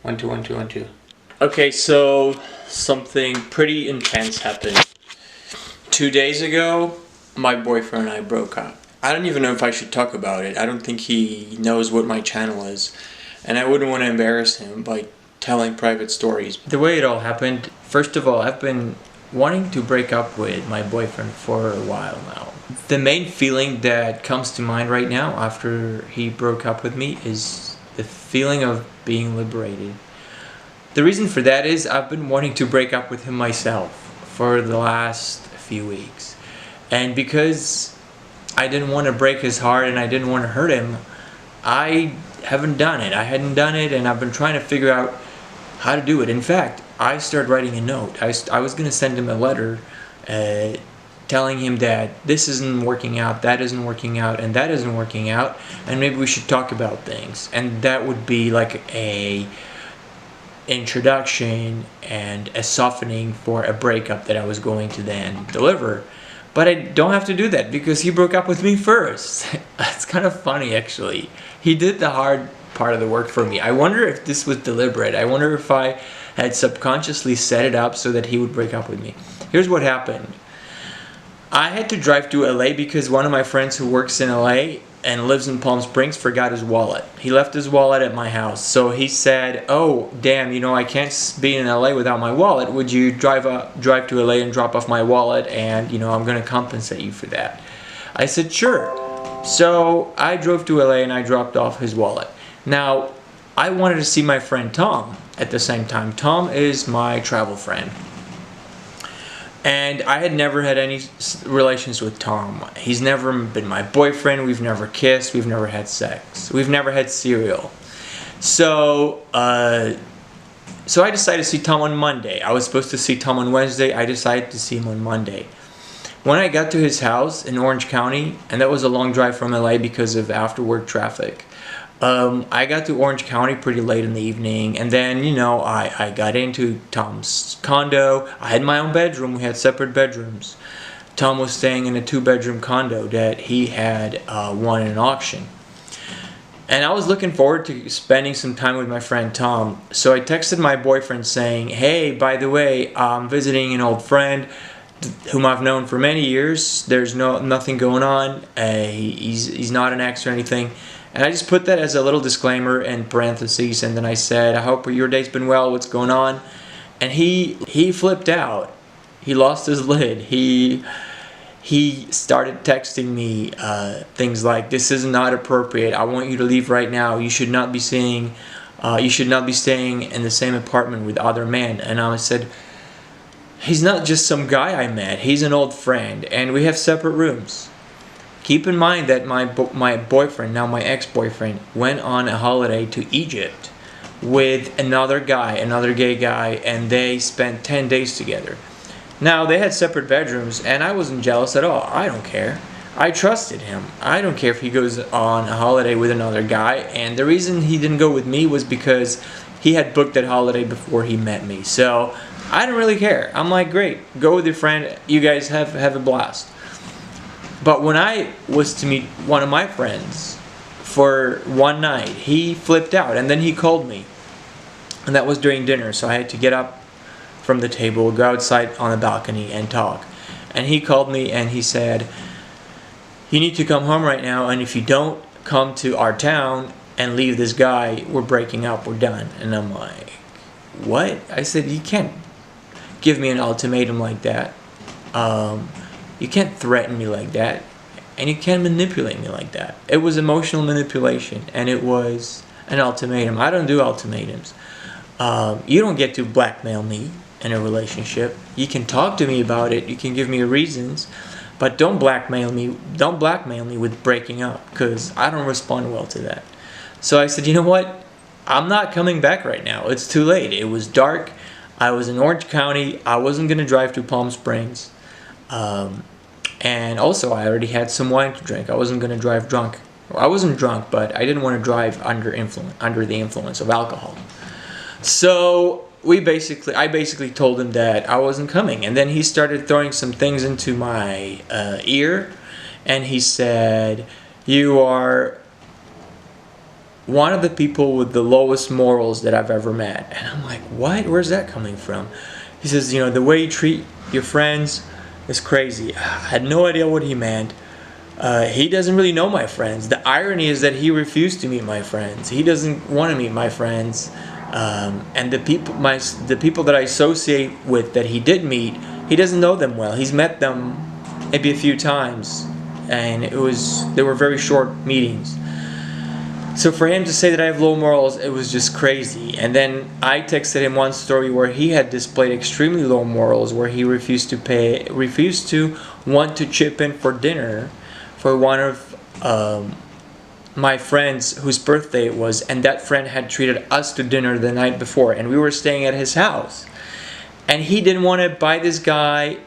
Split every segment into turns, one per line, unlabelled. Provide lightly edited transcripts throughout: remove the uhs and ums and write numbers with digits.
One, two, one, two, one, two.
Okay, so something pretty intense happened. 2 days ago, my boyfriend and I broke up. I don't even know if I should talk about it. I don't think he knows what my channel is. And I wouldn't want to embarrass him by telling private stories. The way it all happened, first of all, I've been wanting to break up with my boyfriend for a while now. The main feeling that comes to mind right now after he broke up with me is the feeling of being liberated. The reason for that is I've been wanting to break up with him myself for the last few weeks. And because I didn't want to break his heart and I didn't want to hurt him, I haven't done it. I hadn't done it, and I've been trying to figure out how to do it. In fact, I started writing a note. I was going to send him a letter telling him that this isn't working out, that isn't working out, and that isn't working out, and maybe we should talk about things. And that would be like a introduction and a softening for a breakup that I was going to then deliver. But I don't have to do that because he broke up with me first. It's kind of funny, actually. He did the hard part of the work for me. I wonder if this was deliberate. I wonder if I had subconsciously set it up so that he would break up with me. Here's what happened. I had to drive to LA because one of my friends who works in LA and lives in Palm Springs forgot his wallet. He left his wallet at my house. So he said, "Oh, damn, I can't be in LA without my wallet. Would you drive to LA and drop off my wallet, and I'm going to compensate you for that?" I said, "Sure." So I drove to LA and I dropped off his wallet. Now, I wanted to see my friend Tom at the same time. Tom is my travel friend. And I had never had any relations with Tom. He's never been my boyfriend. We've never kissed. We've never had sex. We've never had cereal. So I decided to see Tom on Monday. I was supposed to see Tom on Wednesday. I decided to see him on Monday. When I got to his house in Orange County, and that was a long drive from LA because of after-work traffic, I got to Orange County pretty late in the evening, and then, I got into Tom's condo. I had my own bedroom. We had separate bedrooms. Tom was staying in a 2-bedroom condo that he had won in an auction. And I was looking forward to spending some time with my friend Tom. So I texted my boyfriend saying, "Hey, by the way, I'm visiting an old friend whom I've known for many years. There's nothing going on. He's not an ex or anything." And I just put that as a little disclaimer in parentheses, and then I said, "I hope your day's been well. What's going on?" And he flipped out. He lost his lid. He started texting me things like, "This is not appropriate. I want you to leave right now. You should not be staying in the same apartment with other men." And I said, "He's not just some guy I met. He's an old friend, and we have separate rooms." Keep in mind that my boyfriend, now my ex-boyfriend, went on a holiday to Egypt with another guy, another gay guy, and they spent 10 days together. Now, they had separate bedrooms, and I wasn't jealous at all. I don't care. I trusted him. I don't care if he goes on a holiday with another guy, and the reason he didn't go with me was because he had booked that holiday before he met me. So I don't really care. I'm like, great, go with your friend. You guys have a blast. But when I was to meet one of my friends for one night, he flipped out, and then he called me. And that was during dinner, so I had to get up from the table, go outside on the balcony, and talk. And he called me and he said, "You need to come home right now, and if you don't come to our town and leave this guy, we're breaking up, we're done." And I'm like, "What?" I said, "You can't give me an ultimatum like that. You can't threaten me like that, and you can't manipulate me like that." It was emotional manipulation, and it was an ultimatum. I don't do ultimatums. You don't get to blackmail me in a relationship. You can talk to me about it. You can give me reasons, but don't blackmail me. Don't blackmail me with breaking up, because I don't respond well to that. So I said, "You know what? I'm not coming back right now. It's too late." It was dark. I was in Orange County. I wasn't going to drive to Palm Springs. And also, I already had some wine to drink. I wasn't going to drive drunk. Well, I wasn't drunk, but I didn't want to drive under the influence of alcohol. So I basically told him that I wasn't coming, and then he started throwing some things into my ear, and he said, "You are one of the people with the lowest morals that I've ever met. And I'm like, what? Where's that coming from? He says, you know, the way you treat your friends is crazy. I had no idea what he meant. He doesn't really know my friends. The irony is that he refused to meet my friends. He doesn't want to meet my friends. And the people that I associate with that he did meet, he doesn't know them well. He's met them maybe a few times, and they were very short meetings. So for him to say that I have low morals, it was just crazy. And then I texted him one story where he had displayed extremely low morals, where he refused to want to chip in for dinner for one of my friends whose birthday it was, and that friend had treated us to dinner the night before, and we were staying at his house. And he didn't want to buy this guy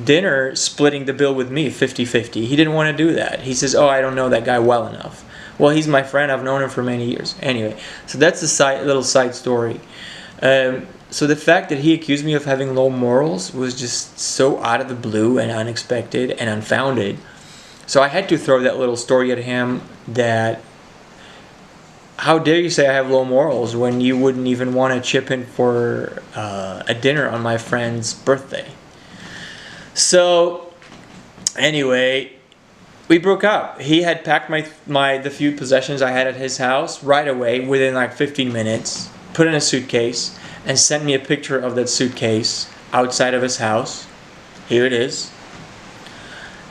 dinner, splitting the bill with me 50-50. He didn't want to do that. He says, oh, I don't know that guy well enough. Well, he's my friend. I've known him for many years. Anyway, so that's a little side story. So the fact that he accused me of having low morals was just so out of the blue and unexpected and unfounded. So I had to throw that little story at him that, how dare you say I have low morals when you wouldn't even want to chip in for a dinner on my friend's birthday. So anyway, we broke up. He had packed the few possessions I had at his house right away within like 15 minutes, put in a suitcase, and sent me a picture of that suitcase outside of his house. Here it is.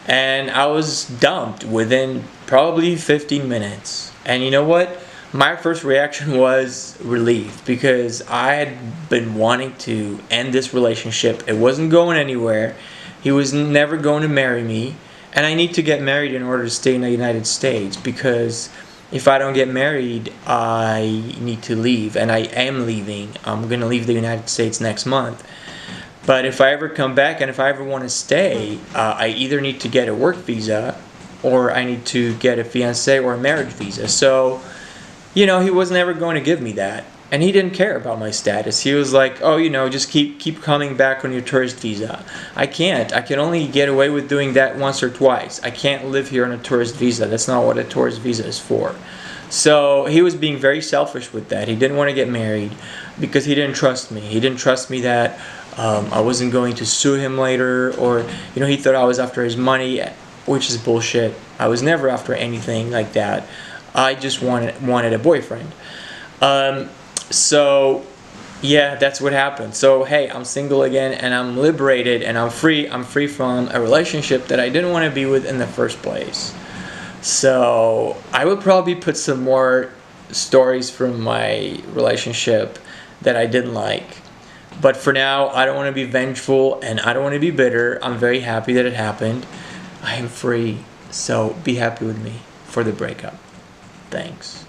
And I was dumped within probably 15 minutes. And you know what? My first reaction was relief, because I had been wanting to end this relationship. It wasn't going anywhere. He was never going to marry me. And I need to get married in order to stay in the United States, because if I don't get married, I need to leave. And I am leaving. I'm going to leave the United States next month. But if I ever come back and if I ever want to stay, I either need to get a work visa or I need to get a fiancé or a marriage visa. So, you know, he was never going to give me that. And he didn't care about my status. He was like, oh, you know, just keep coming back on your tourist visa. I can't. I can only get away with doing that once or twice. I can't live here on a tourist visa. That's not what a tourist visa is for. So he was being very selfish with that. He didn't want to get married because he didn't trust me. He didn't trust me that I wasn't going to sue him later, or, you know, he thought I was after his money, which is bullshit. I was never after anything like that. I just wanted a boyfriend. So yeah, that's what happened. So hey, I'm single again, and I'm liberated, and I'm free. I'm free from a relationship that I didn't want to be with in the first place. So I would probably put some more stories from my relationship that I didn't like. But for now, I don't want to be vengeful, and I don't want to be bitter. I'm very happy that it happened. I am free. So be happy with me for the breakup. Thanks.